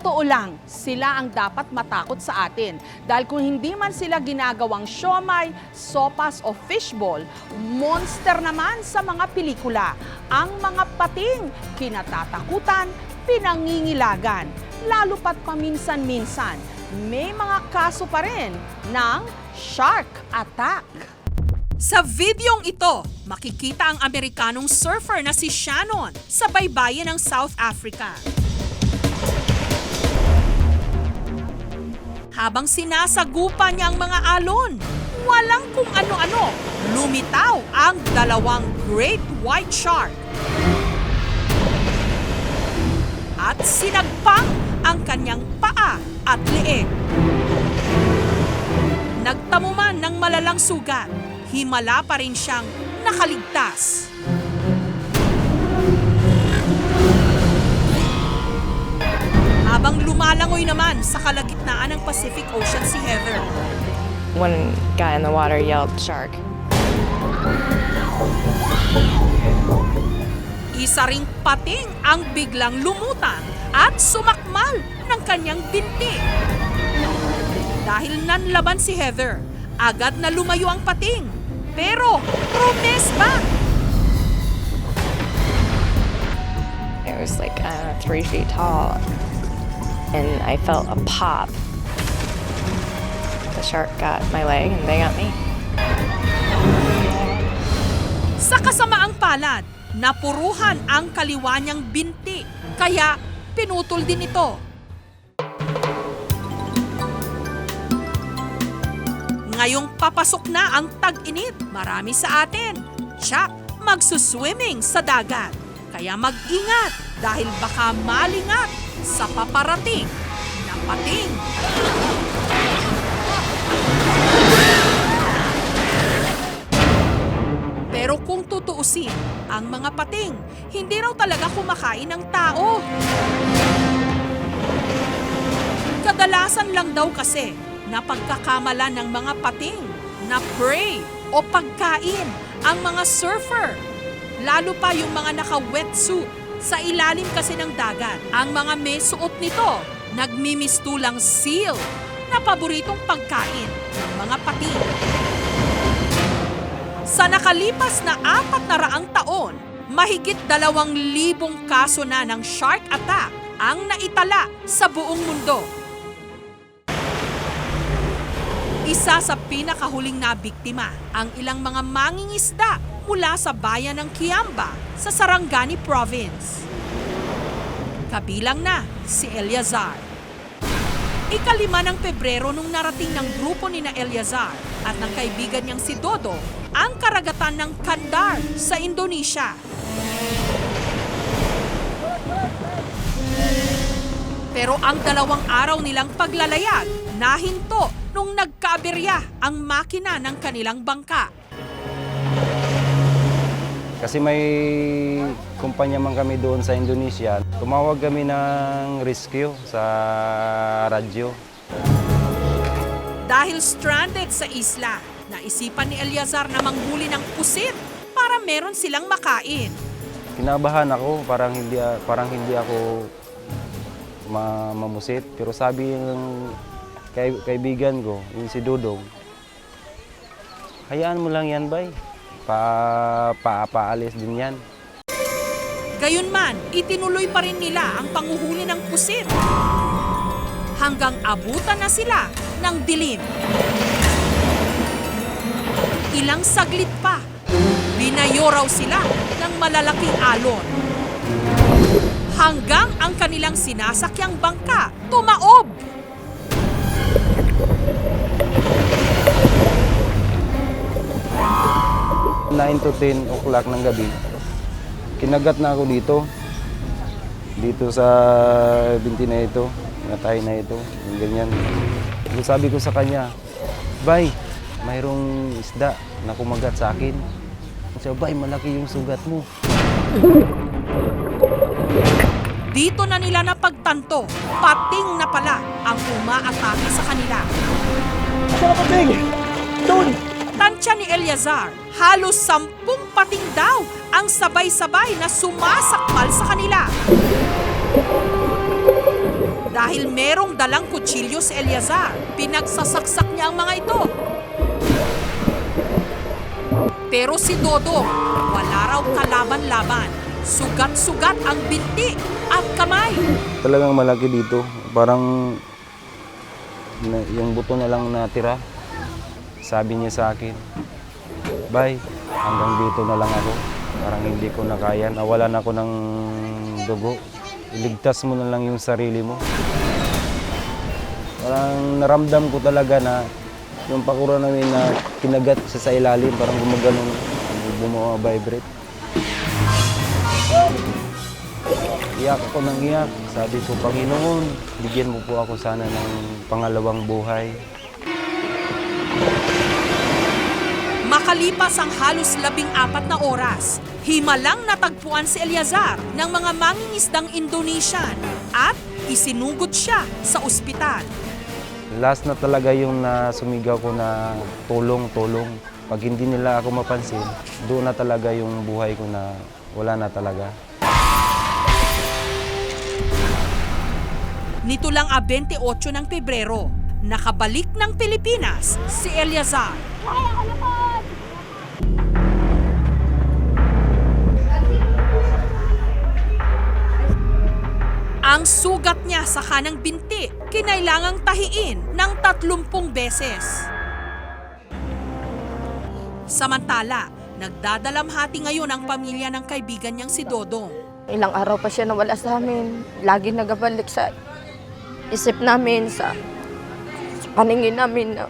totoo lang, sila ang dapat matakot sa atin. Dahil kung hindi man sila ginagawang siomai, sopas o fishball, monster naman sa mga pelikula. Ang mga pating, kinatatakutan, pinangingilagan. Lalo pat paminsan-minsan, may mga kaso pa rin ng shark attack. Sa videong ito, makikita ang Amerikanong surfer na si Shannon sa baybayin ng South Africa. Habang sinasagupan niya ang mga alon, walang kung ano-ano, lumitaw ang dalawang great white shark. At sinagpang ang kanyang paa at leeg. Nagtamo man ng malalang sugat, himala pa rin siyang nakaligtas. Habang lumalangoy naman sa kalagitnaan ng Pacific Ocean si Heather. One guy in the water yelled, "Shark." Isa ring pating ang biglang lumutang at sumakmal ng kanyang binti. Dahil nanlaban si Heather, agad na lumayo ang pating. Pero, promes ba? It was like, I don't know, 3 feet tall. And I felt a pop. The shark got my leg and they got me. Sa kasamaang palad, napuruhan ang kaliwa niyang binti. Kaya, pinutol din ito. Ngayong papasok na ang tag-init, marami sa atin, tiyak, magsuswimming sa dagat. Kaya mag-ingat dahil baka malingat sa paparating na pating. Pero kung tutuusin, ang mga pating, hindi raw talaga kumakain ng tao. Kadalasan lang daw kasi na pagkakamalan ng mga pating na prey o pagkain ang mga surfer. Lalo pa yung mga naka-wetsuit sa ilalim kasi ng dagat. Ang mga may suot nito, nagmimistulang seal na paboritong pagkain ng mga pating. Sa nakalipas na 400 taon, mahigit 2,000 kaso na ng shark attack ang naitala sa buong mundo. Isa sa pinakahuling nabiktima ang ilang mga mangingisda mula sa bayan ng Kiamba sa Sarangani Province. Kabilang na si Eleazar. Ika-5 ng Pebrero nung narating ng grupo ni na Eleazar at ng kaibigan niyang si Dodo ang karagatan ng Kandar sa Indonesia. Pero ang 2 araw nilang paglalayag nahinto nung nagkaaberya ang makina ng kanilang bangka. Kasi may kumpanya man kami doon sa Indonesia. Tumawag kami ng rescue sa radyo. Dahil stranded sa isla, naisipan ni Eleazar na manghuli ng pusit para meron silang makain. Kinabahan ako, parang hindi ako mamusit. Pero sabi ng kaibigan ko, yung si Dudong, hayaan mo lang yan, bay. Paalis din yan. Gayunman, itinuloy pa rin nila ang panguhuli ng pusit. Hanggang abutan na sila ng dilim. Ilang saglit pa, binayo raw sila ng malalaking alon. Hanggang ang kanilang sinasakyang bangka tumaob. Nine to 10 o'clock ng gabi, kinagat na ako dito sa binti na ito, natay na ito, yung ganyan. Sabi ko sa kanya, bay, mayroong isda na kumagat sa akin. Sabi, bay, malaki yung sugat mo. Dito na nila napagtanto, pating na pala ang umaatake sa kanila. Saan ang pating? Doon! Tansya ni Eleazar, halos 10 pating daw ang sabay-sabay na sumasakmal sa kanila. dahil merong dalang kutsilyo si Eleazar. Pinagsasaksak niya ang mga ito. Pero si Dodong, wala raw kalaban-laban. Sugat-sugat ang binti at kamay. Talagang malaki dito. Parang yung buto na lang natira. Sabi niya sa akin, "Bay, hanggang dito na lang ako. Parang hindi ko na kaya. Nawalan ako ng dugo. Iligtas mo na lang yung sarili mo." Parang naramdam ko talaga na yung pakura namin na kinagat siya sa ilalim, parang gumaganon, bumababibrate. Iyak ako ng iyak. Sabi ko, "Panginoon, bigyan mo po ako sana ng pangalawang buhay." Makalipas ang halos 14 na oras, himalang natagpuan si Eleazar ng mga mangingisdang Indonesian at isinugod siya sa ospital. Last na talaga yung sumigaw ko na tulong, tulong. Pag hindi nila ako mapansin, doon na talaga yung buhay ko na wala na talaga. Nito lang 28 ng Pebrero, nakabalik ng Pilipinas si Eleazar. Ang sugat niya sa kanang binti, kinailangang tahiin ng 30 beses. Samantala, nagdadalamhati ngayon ang pamilya ng kaibigan niyang si Dodong. Ilang araw pa siya nawala sa amin. Lagi nagabalik sa isip namin, sa paningin namin na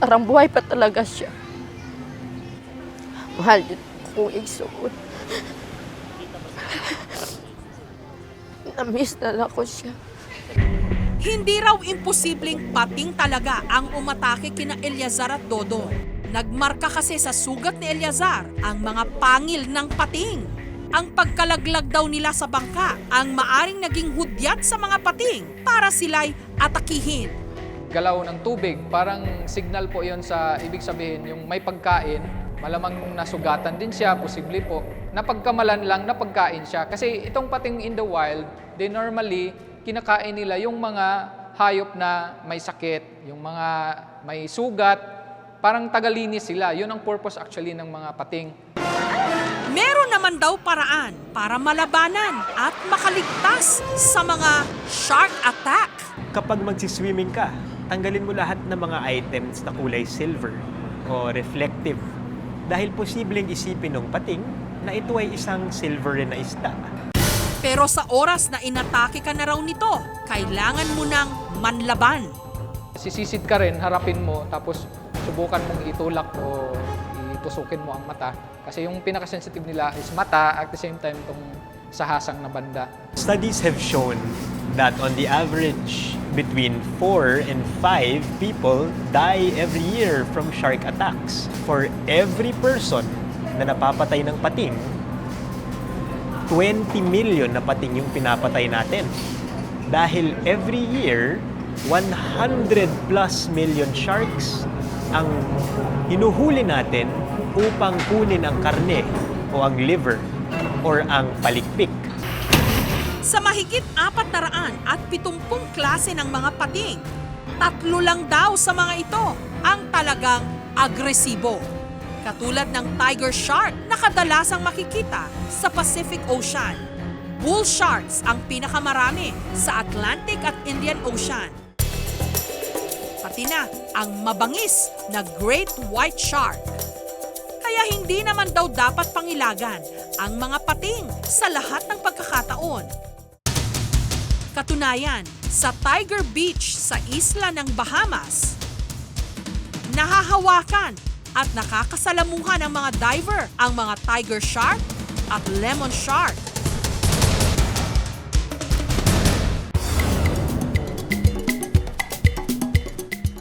parang buhay pa talaga siya. Mahal din kong igsuot. Na-miss na lang ko siya. Hindi raw imposibleng pating talaga ang umatake kina Eleazar at Dodong. Nagmarka kasi sa sugat ni Eleazar ang mga pangil ng pating. Ang pagkalaglag daw nila sa bangka ang maaring naging hudyat sa mga pating para sila'y atakihin. Galaw ng tubig, parang signal po yon sa ibig sabihin yung may pagkain, malamang nasugatan din siya, posible po. Napagkamalan lang, napagkain siya. Kasi itong pating in the wild, they normally kinakain nila yung mga hayop na may sakit, yung mga may sugat, parang tagalinis sila. Yun ang purpose actually ng mga pating. Meron naman daw paraan para malabanan at makaligtas sa mga shark attack. Kapag magsiswimming ka, tanggalin mo lahat ng mga items na kulay silver o reflective. Dahil posibleng isipin ng pating na ito ay isang silver na isda. Pero sa oras na inatake ka na raw nito, kailangan mo nang manlaban. Sisisid ka rin, harapin mo, tapos subukan mong itulak o itusukin mo ang mata. Kasi yung pinaka-sensitive nila is mata, at the same time itong sa hasang na banda. Studies have shown that on the average, between 4 and 5 people die every year from shark attacks. For every person na napapatay ng pating, 20 million na pating yung pinapatay natin. Dahil every year, 100 plus million sharks ang hinuhuli natin upang kunin ang karne o ang liver or ang palikpik. Sa mahigit 470 klase ng mga pating, 3 lang daw sa mga ito ang talagang agresibo. Katulad ng tiger shark na kadalasang makikita sa Pacific Ocean. Bull sharks ang pinakamarami sa Atlantic at Indian Ocean. Pati na ang mabangis na great white shark. Kaya hindi naman daw dapat pangilagan ang mga pating sa lahat ng pagkakataon. Katunayan, sa Tiger Beach sa isla ng Bahamas, nahahawakan at nakakasalamuhan ng mga diver ang mga tiger shark at lemon shark.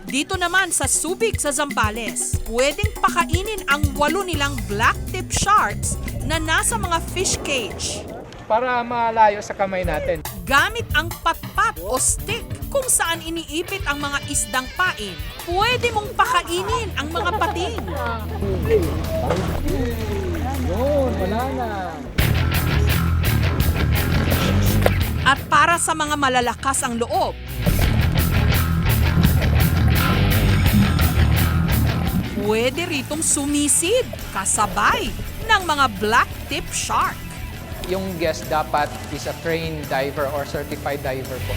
Dito naman sa Subic sa Zambales, pwedeng pakainin ang 8 nilang black tip sharks na nasa mga fish cage. Para malayo sa kamay natin. Gamit ang patpat o stick kung saan iniipit ang mga isdang pain, pwede mong pakainin ang mga pating. Yun, wala na. At para sa mga malalakas ang loob, pwede ritong sumisid kasabay ng mga black tip shark. Yung guest dapat is a trained diver or certified diver po.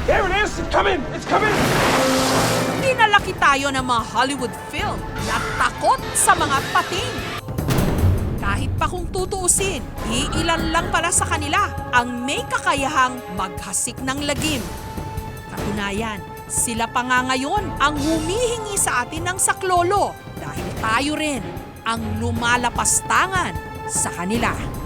There it is! It's coming! It's coming! Dinalaki tayo ng mga Hollywood film na takot sa mga pating. Kahit pa kung tutuusin, iilan lang pala sa kanila ang may kakayahang maghasik ng lagim. Katunayan, sila pa nga ngayon ang humihingi sa atin ng saklolo dahil tayo rin ang lumalapastangan sa kanila.